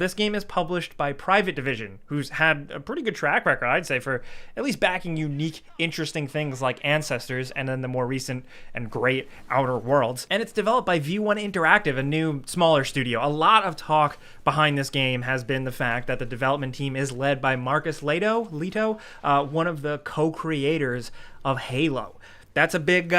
This game is published by Private Division, who's had a pretty good track record, I'd say, for at least backing unique, interesting things like Ancestors and then the more recent and great Outer Worlds. And it's developed by V1 Interactive, a new, smaller studio. A lot of talk behind this game has been the fact that the development team is led by Marcus Leto, one of the co-creators of Halo. That's a big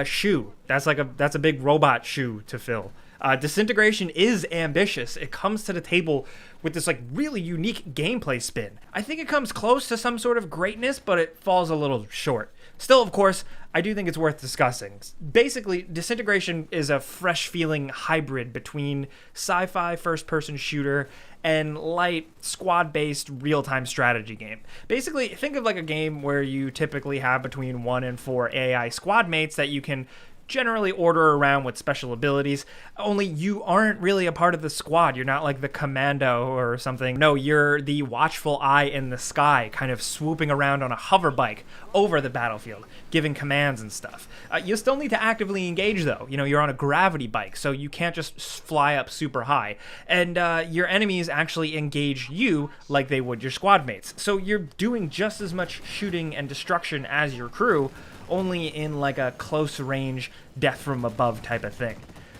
shoe. That's a big robot shoe to fill. Disintegration is ambitious. It comes to the table with this really unique gameplay spin. I think it comes close to some sort of greatness, but it falls a little short. Still, of course, I do think it's worth discussing. Basically, Disintegration is a fresh-feeling hybrid between sci-fi first-person shooter and light, squad-based, real-time strategy game. Basically, think of a game where you typically have between 1 and 4 AI squad mates that you can generally order around with special abilities, only you aren't really a part of the squad. You're not like the commando or something. No, you're the watchful eye in the sky, kind of swooping around on a hover bike over the battlefield, giving commands and stuff. You still need to actively engage though. You're on a gravity bike, so you can't just fly up super high. And your enemies actually engage you like they would your squad mates. So you're doing just as much shooting and destruction as your crew, only in a close range death from above type of thing.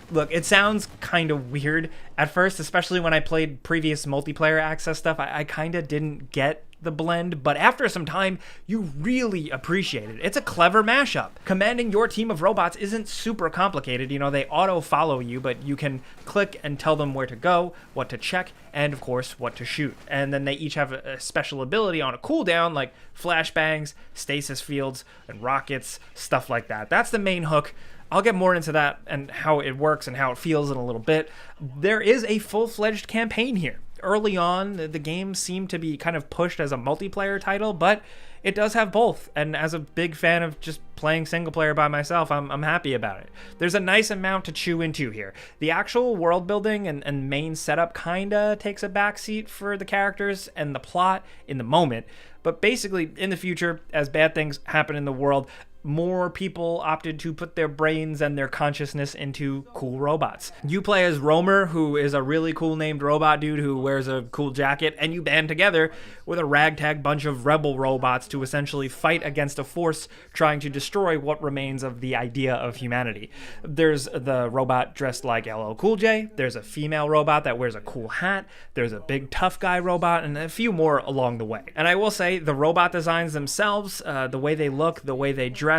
Look, it sounds kind of weird at first, especially when I played previous multiplayer access stuff. I kind of didn't get the blend, but after some time, you really appreciate it. It's a clever mashup. Commanding your team of robots isn't super complicated. They auto-follow you, but you can click and tell them where to go, what to check, and of course, what to shoot. And then they each have a special ability on a cooldown, like flashbangs, stasis fields, and rockets, stuff like that. That's the main hook. I'll get more into that and how it works and how it feels in a little bit. There is a full-fledged campaign here. Early on, the game seemed to be kind of pushed as a multiplayer title, but it does have both. And as a big fan of just playing single player by myself, I'm happy about it. There's a nice amount to chew into here. The actual world building and main setup kinda takes a backseat for the characters and the plot in the moment. But basically, in the future, as bad things happen in the world, more people opted to put their brains and their consciousness into cool robots. You play as Romer, who is a really cool named robot dude who wears a cool jacket, and you band together with a ragtag bunch of rebel robots to essentially fight against a force trying to destroy what remains of the idea of humanity. There's the robot dressed like LL Cool J, there's a female robot that wears a cool hat, there's a big tough guy robot, and a few more along the way. And I will say, the robot designs themselves, the way they look, the way they dress,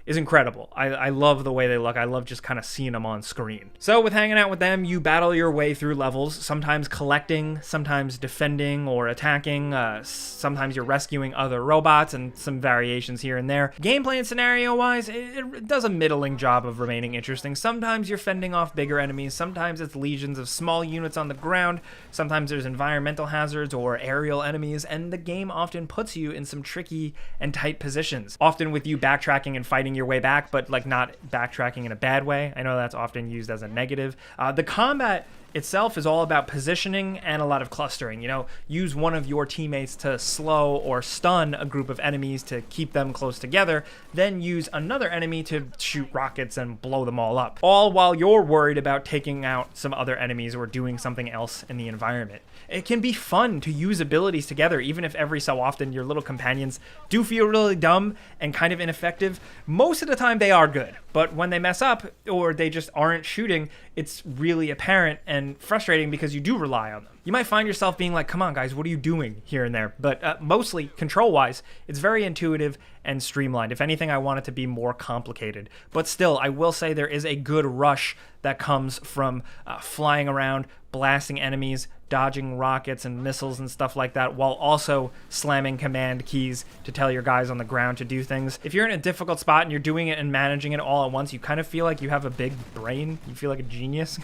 is incredible. I love the way they look. I love just kind of seeing them on screen. So with hanging out with them, you battle your way through levels, sometimes collecting, sometimes defending or attacking, sometimes you're rescuing other robots, and some variations here and there. Gameplay and scenario-wise, it does a middling job of remaining interesting. Sometimes you're fending off bigger enemies, sometimes it's legions of small units on the ground, sometimes there's environmental hazards or aerial enemies, and the game often puts you in some tricky and tight positions, often with you backtracking and fighting your way back, but not backtracking in a bad way. I know that's often used as a negative. The combat itself is all about positioning and a lot of clustering. Use one of your teammates to slow or stun a group of enemies to keep them close together, then use another enemy to shoot rockets and blow them all up, all while you're worried about taking out some other enemies or doing something else in the environment. It can be fun to use abilities together, even if every so often your little companions do feel really dumb and kind of ineffective. Most of the time they are good, but when they mess up or they just aren't shooting, it's really apparent and frustrating because you do rely on them. You might find yourself being like, come on guys, what are you doing here and there? But mostly, control-wise, it's very intuitive and streamlined. If anything, I want it to be more complicated. But still, I will say there is a good rush that comes from flying around, blasting enemies, dodging rockets and missiles and stuff like that, while also slamming command keys to tell your guys on the ground to do things. If you're in a difficult spot and you're doing it and managing it all at once, you kind of feel like you have a big brain. You feel like a genius.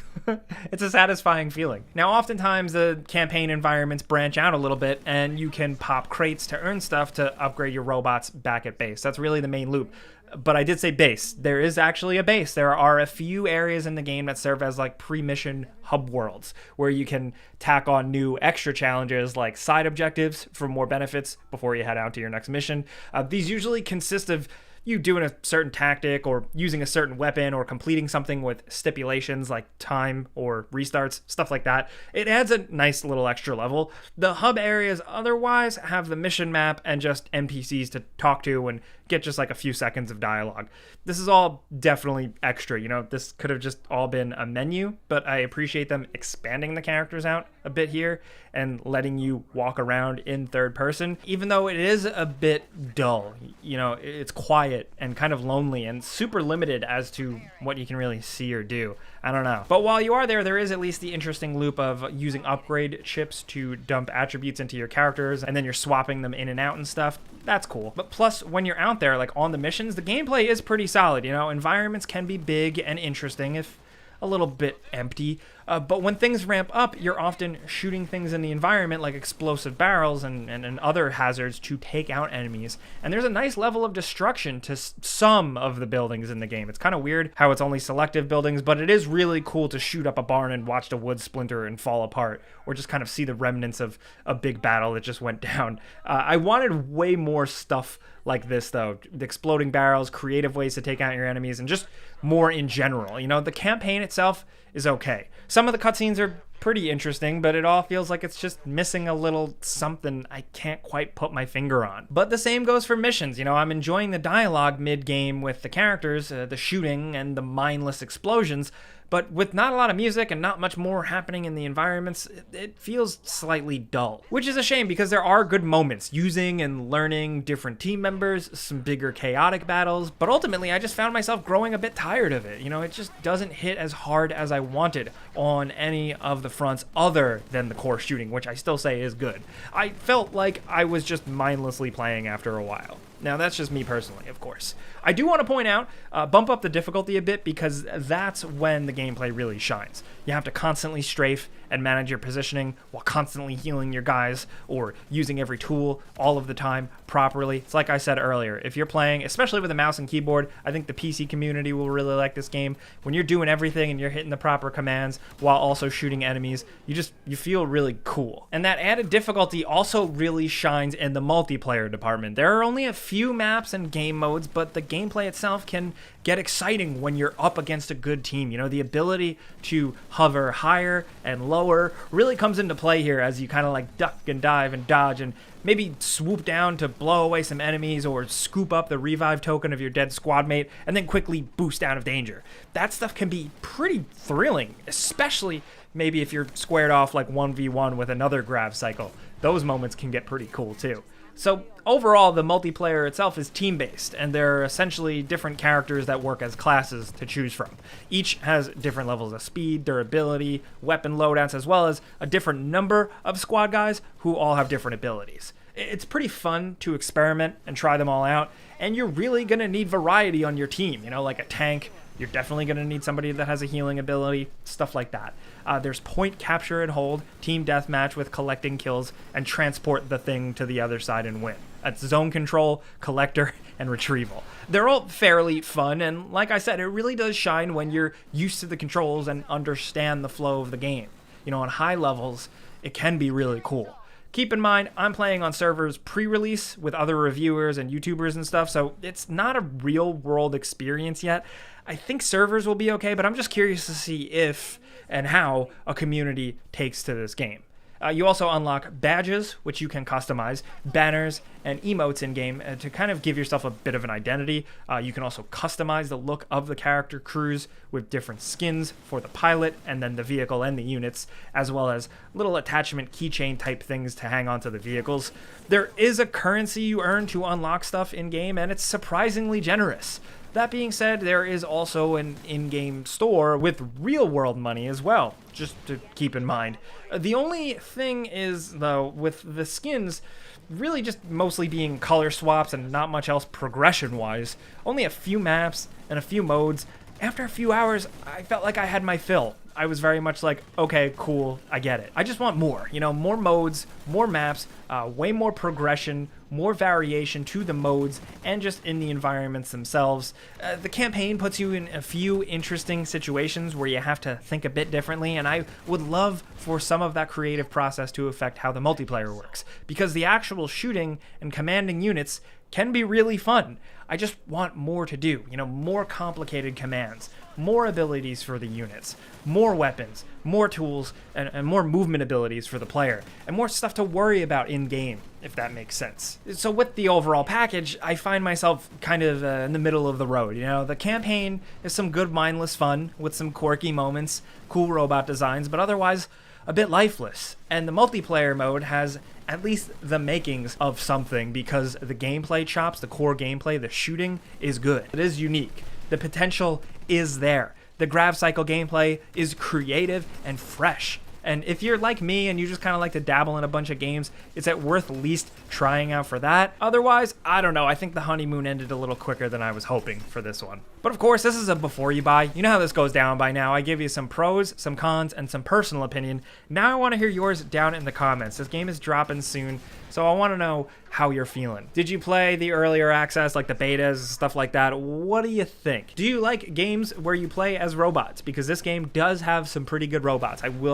It's a satisfying feeling. Now, oftentimes the campaign environments branch out a little bit, and you can pop crates to earn stuff to upgrade your robots back at base. That's really the main loop. But I did say base. There is actually a base. There are a few areas in the game that serve as pre-mission hub worlds where you can tack on new extra challenges like side objectives for more benefits before you head out to your next mission. These usually consist of you doing a certain tactic or using a certain weapon or completing something with stipulations like time or restarts, stuff like that. It adds a nice little extra level. The hub areas otherwise have the mission map and just NPCs to talk to and get just like a few seconds of dialogue. This is all definitely extra, this could have just all been a menu, but I appreciate them expanding the characters out a bit here and letting you walk around in third person, even though it is a bit dull. It's quiet and kind of lonely and super limited as to what you can really see or do. I don't know. But while you are there is at least the interesting loop of using upgrade chips to dump attributes into your characters, and then you're swapping them in and out and stuff. That's cool. But plus, when you're out there, like on the missions, the gameplay is pretty solid. Environments can be big and interesting if a little bit empty. But when things ramp up, you're often shooting things in the environment like explosive barrels and other hazards to take out enemies. And there's a nice level of destruction to some of the buildings in the game. It's kind of weird how it's only selective buildings, but it is really cool to shoot up a barn and watch the wood splinter and fall apart, or just kind of see the remnants of a big battle that just went down. I wanted way more stuff like this, though. The exploding barrels, creative ways to take out your enemies, and just more in general. The campaign itself is okay. Some of the cutscenes are pretty interesting, but it all feels like it's just missing a little something I can't quite put my finger on. But the same goes for missions. I'm enjoying the dialogue mid-game with the characters, the shooting, and the mindless explosions, but with not a lot of music and not much more happening in the environments, it feels slightly dull. Which is a shame, because there are good moments, using and learning different team members, some bigger chaotic battles, but ultimately I just found myself growing a bit tired of it. It just doesn't hit as hard as I wanted on any of the fronts other than the core shooting, which I still say is good. I felt like I was just mindlessly playing after a while. Now, that's just me personally, of course. I do want to point out, bump up the difficulty a bit, because that's when the gameplay really shines. You have to constantly strafe and manage your positioning while constantly healing your guys or using every tool all of the time properly. It's like I said earlier, if you're playing, especially with a mouse and keyboard, I think the PC community will really like this game. When you're doing everything and you're hitting the proper commands while also shooting enemies, you feel really cool. And that added difficulty also really shines in the multiplayer department. There are only a few maps and game modes, but the gameplay itself can get exciting when you're up against a good team. The ability to hover higher and lower really comes into play here as you kind of like duck and dive and dodge and maybe swoop down to blow away some enemies or scoop up the revive token of your dead squad mate and then quickly boost out of danger. That stuff can be pretty thrilling, especially maybe if you're squared off like 1v1 with another grav cycle. Those moments can get pretty cool too. So overall, the multiplayer itself is team-based, and there are essentially different characters that work as classes to choose from. Each has different levels of speed, durability, weapon loadouts, as well as a different number of squad guys who all have different abilities. It's pretty fun to experiment and try them all out, and you're really going to need variety on your team, like a tank. You're definitely going to need somebody that has a healing ability, stuff like that. There's point capture and hold, team deathmatch with collecting kills, and transport the thing to the other side and win. That's zone control, collector, and retrieval. They're all fairly fun, and like I said, it really does shine when you're used to the controls and understand the flow of the game. On high levels, it can be really cool. Keep in mind, I'm playing on servers pre-release with other reviewers and YouTubers and stuff, so it's not a real-world experience yet. I think servers will be okay, but I'm just curious to see if and how a community takes to this game. You also unlock badges, which you can customize, banners, and emotes in-game to kind of give yourself a bit of an identity. You can also customize the look of the character crews with different skins for the pilot and then the vehicle and the units, as well as little attachment keychain type things to hang onto the vehicles. There is a currency you earn to unlock stuff in-game, and it's surprisingly generous. That being said, there is also an in-game store with real-world money as well, just to keep in mind. The only thing is, though, with the skins really just mostly being color swaps and not much else progression-wise, only a few maps and a few modes. After a few hours, I felt like I had my fill. I was very much like, okay, cool, I get it. I just want more, more modes, more maps, way more progression, more variation to the modes and just in the environments themselves. The campaign puts you in a few interesting situations where you have to think a bit differently, and I would love for some of that creative process to affect how the multiplayer works, because the actual shooting and commanding units can be really fun. I just want more to do, more complicated commands, more abilities for the units, more weapons, more tools, and more movement abilities for the player, and more stuff to worry about in-game, if that makes sense. So with the overall package, I find myself kind of in the middle of the road. The campaign is some good mindless fun with some quirky moments, cool robot designs, but otherwise a bit lifeless. And the multiplayer mode has at least the makings of something, because the gameplay chops, the core gameplay, the shooting is good. It is unique. The potential is there. The grav cycle gameplay is creative and fresh. And if you're like me and you just kind of like to dabble in a bunch of games, it's at worth least trying out for that. Otherwise, I don't know. I think the honeymoon ended a little quicker than I was hoping for this one. But of course, this is a before you buy. You know how this goes down by now. I give you some pros, some cons, and some personal opinion. Now I want to hear yours down in the comments. This game is dropping soon, so I want to know how you're feeling. Did you play the earlier access, like the betas, stuff like that? What do you think? Do you like games where you play as robots? Because this game does have some pretty good robots. I will